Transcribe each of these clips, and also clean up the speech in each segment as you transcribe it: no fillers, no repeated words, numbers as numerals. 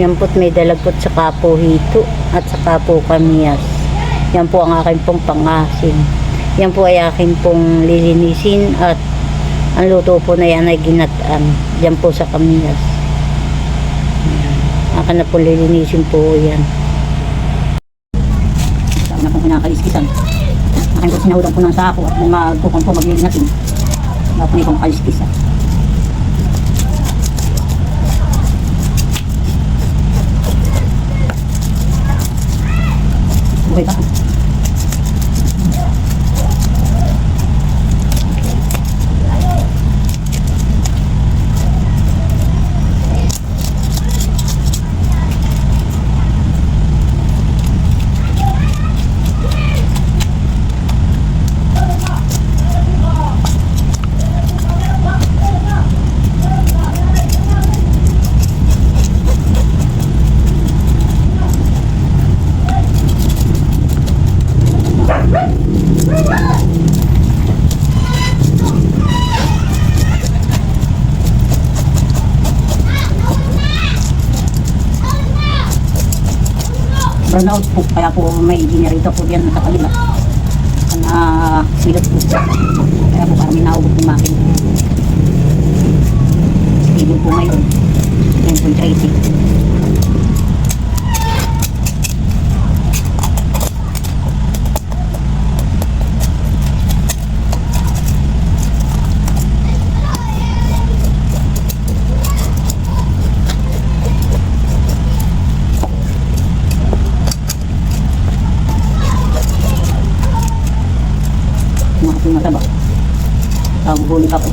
Yan po't may dalagpot sa kapo hito at sa kapo kamiyas. Yan po ang akin pong pangasim. Yan po ay akin pong lilinisin at ang luto po na yan ay ginataan. Yan po sa kamiyas. Akin na po lilinisin po yan. Saan na pong kinakaliskisan. Akin po sinahudang po ng sako at magkukong po maglilinasin. Wala po na ikong kaliskisan. Okay pa. Brown out po, kaya po may generito po yan sa kalila na silot po, kaya po parang minaubot ng makin. Stable po ngayon 10.30. Yung mataba huli pa po.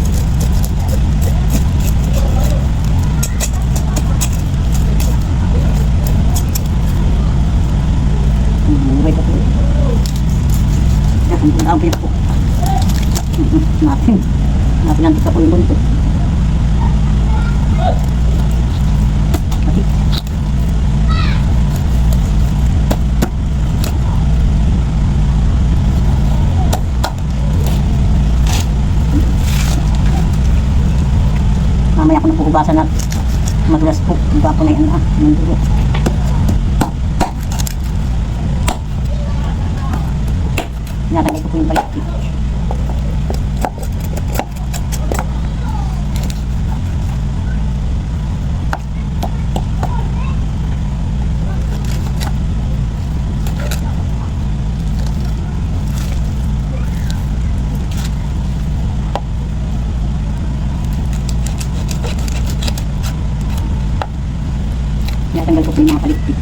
Muray pa po. Yan, ang dami po. Natin lang sa po yung bunto. Mamaya ko na po hubasan na maglas po. Iba po na yan ng dugo. Natagay ko po yung balik. Natanggal ko po yung mga palikpik.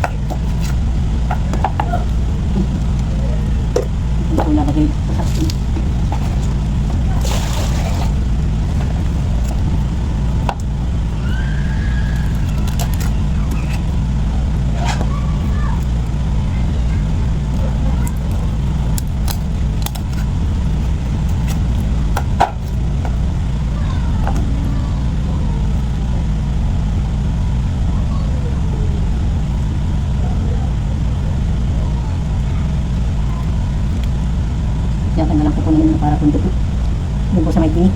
Ito po nabagay sa sasin. Kaya na lang po kunin para kung dito. Doon po sa may tinik.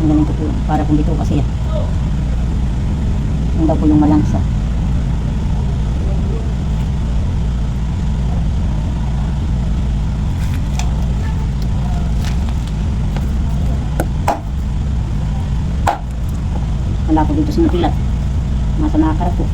Ang galing ko po para kung dito kasi yan. Yung daw po yung malangsa. Wala po dito sa matilat. Masa nakakarap po.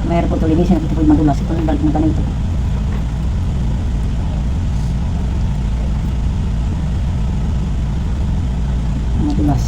Mayroon po ito linisin at ito po yung madulas. Ito yung balik ng ganito. Madulas.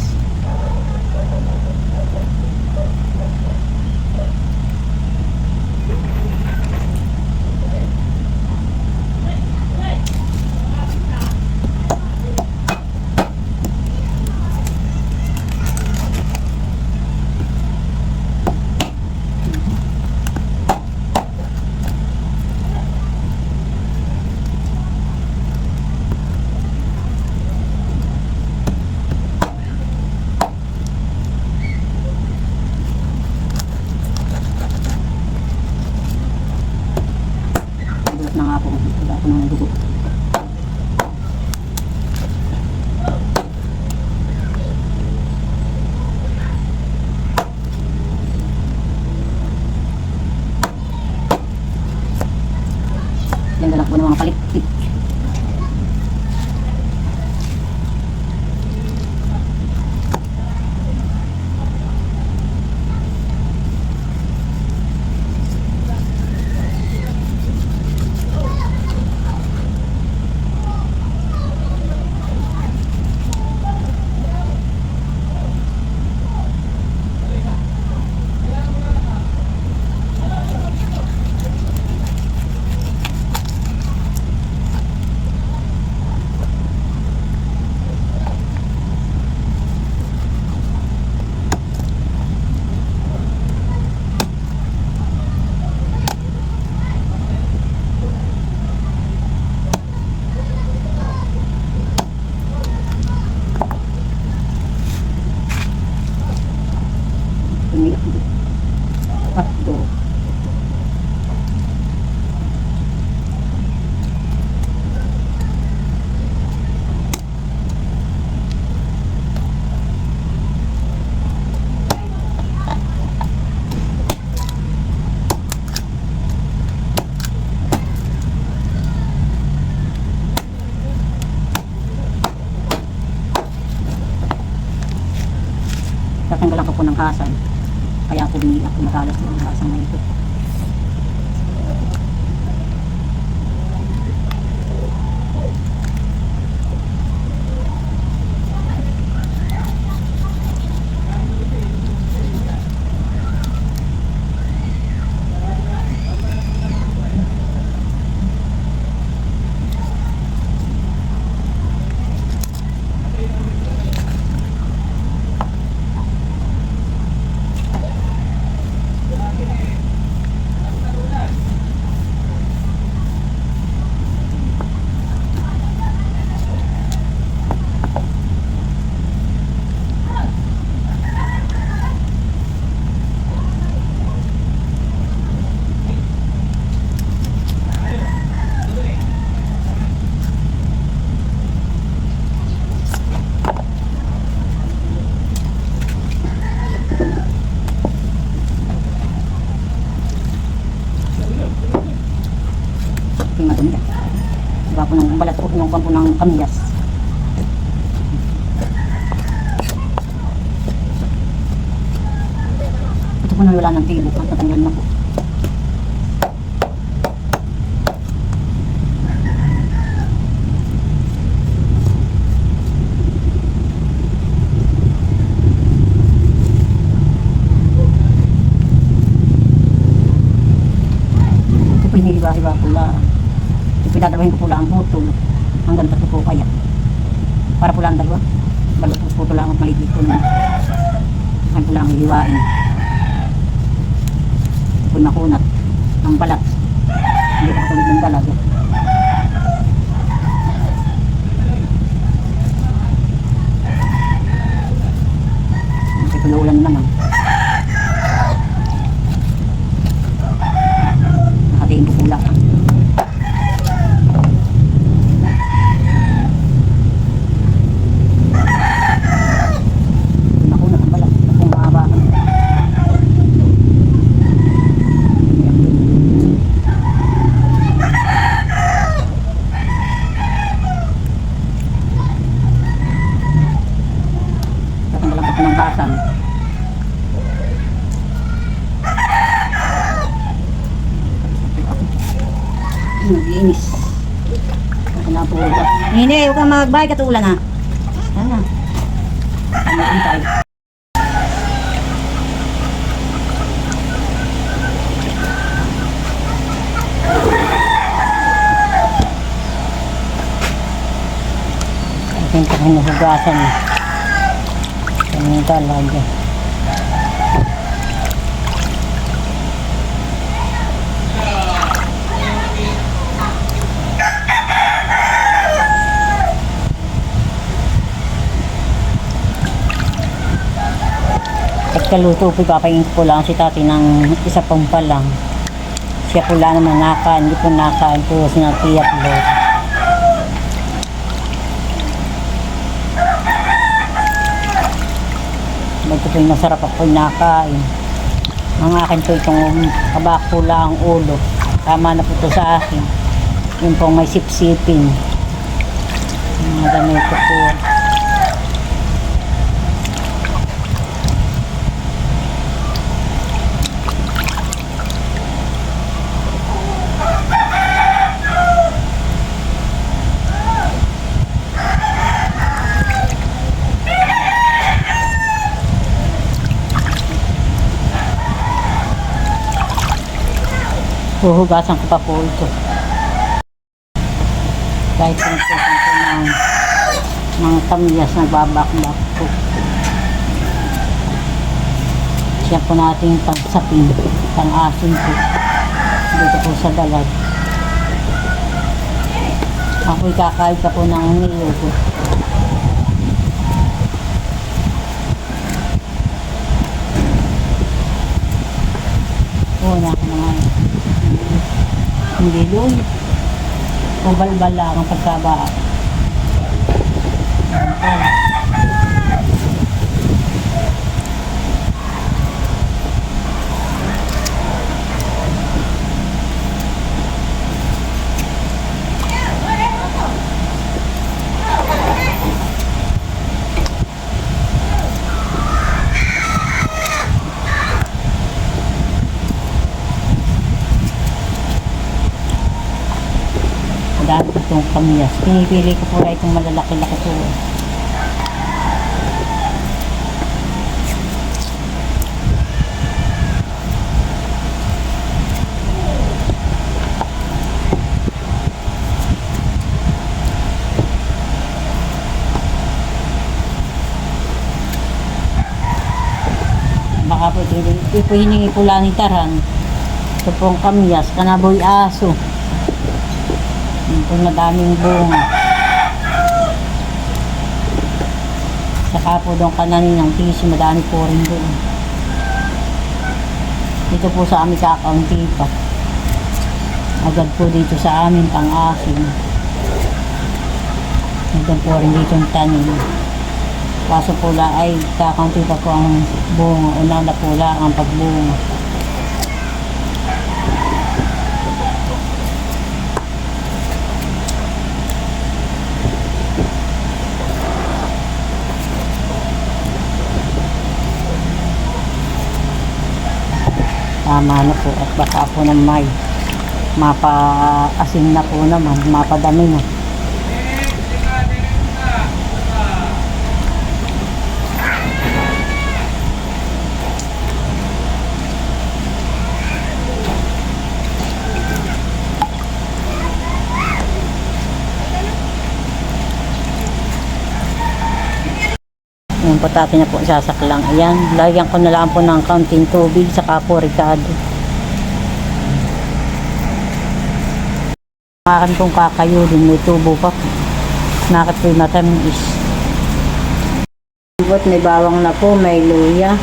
po ng kasal. Kaya po binilak po matalas po ng kasal na ito. Yung madumi yan. Diba po ng balat po, yung kampo ng kamyas. Ito po na wala ng tibo, at natanggal na po. Ito po hinihiba-hiba po lang. Pinadalahin ko pula ang putol hanggang 3 po kaya para pula ang dalawa balot po putol lang at maliit po naman ang pula ang hiwain ito po nakunat ang balat hindi ko tulad ng dalaga ito po naulan naman nakatiin po pula ng kasal. Naglinis. Kasi na po. Hindi, huwag kang magbahay katulan ha. Sana. Ano yung tayo? Ito yung hinuhugasan. Ini talaga. Pagkaluto po, papayin ko lang si tati ng isa pang palang. Siya po lang naman nakain, hindi po nakain po sa nagpiyatlot. Ito po yung masarap ako nakain. Ang akin po itong kabako lang ang ulo. Tama na po ito sa akin. Yung pong may sipsipin. Mga ganito po. Huhugasan ko pa po ito. Kahit pinagpusan ko ng kamyas na babak-bak po. Siya po natin pangsapin, pang-asin po. Dito po sa dalag. Ako'y kakain pa po ng niyog. Na ako naman. Hindi doon. Kubalbal lang ang pagkaba. kamiyas. Pinipili ko po na itong malalaki-laki po. Baka po ito hiningi po lang ni Taran. Ito pong kamyas, kanaboy aso. Yun po madaming bunga. Saka po doon kananin ng tisi, madami po rin doon. Dito po sa amin kakaunti pa. Agad po dito sa amin pang-asin. Agad po rin dito yung tanin. Kaso pula ay kakaunti pa po ang bunga. Una na pula ang pagbunga. Tama na po at baka po ng may mapa-asin na po naman, mapadami na. Yung patate na po sasaklang. Ayan, lagyan ko na lang po ng kaunting tubig saka po ricado. Akan pong kakayulin, may tubo pa po. Nakit po yung matamis. May bawang na po, may luya,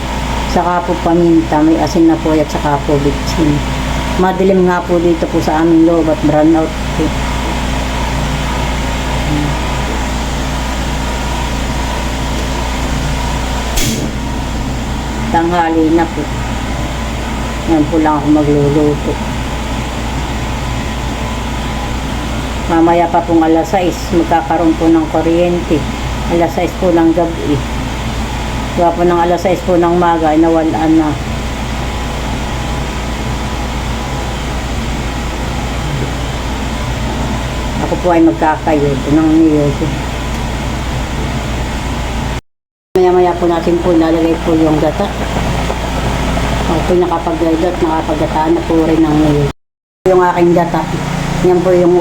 saka po paminta, may asin na po at saka po bitsin. Madilim nga po dito po sa aming loob at brown out po. Tanghali na po. Yan po lang ako magluluto. Mamaya pa pong alas 6, magkakaroon po ng kuryente. Alas 6 po ng gabi. Kaya po ng alas 6 po ng maga ay nawalaan na. Ako po ay magkakayod ng niyog. Maya-maya po natin po lalagay po yung gata. Ako po nakapag-gata at nakapag-gataan na po rin ng niyog. Yung aking gata. Yan po yung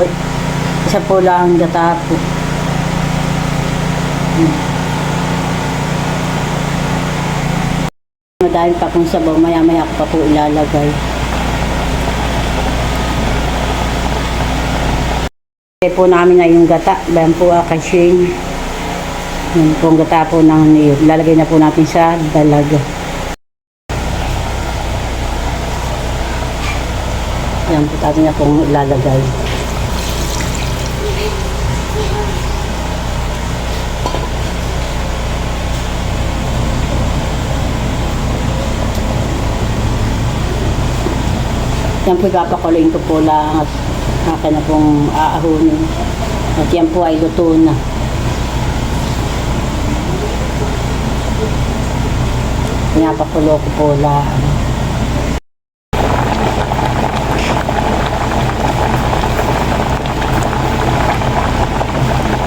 isa po lang ang gata po. Dahil pa kung sabaw, maya-maya ko pa po ilalagay. Kaya po namin na yung gata. Bayan po akasin. Yan po ang gata po ng niyog. Lalagay na po natin sa dalaga. Yan po natin na pong ilalagay. Yan po ipapakuloyin ko po lang at akin na pong aahunin. At yan po ay luto na. Pinapakulo ko po lang.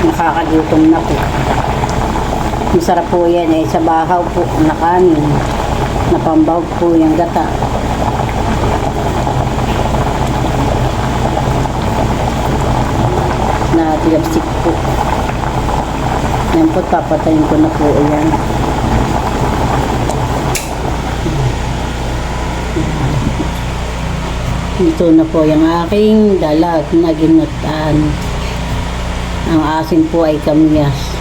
Nakakagutom na po. Masarap po yan eh. Sa bahaw po na kanin. Napambaw po yung gata. Na tilapsik po. Yan po, papatayin ko na po yan. Ito na po yung aking dalag na ginutaan. Ang asin po ay kamyas.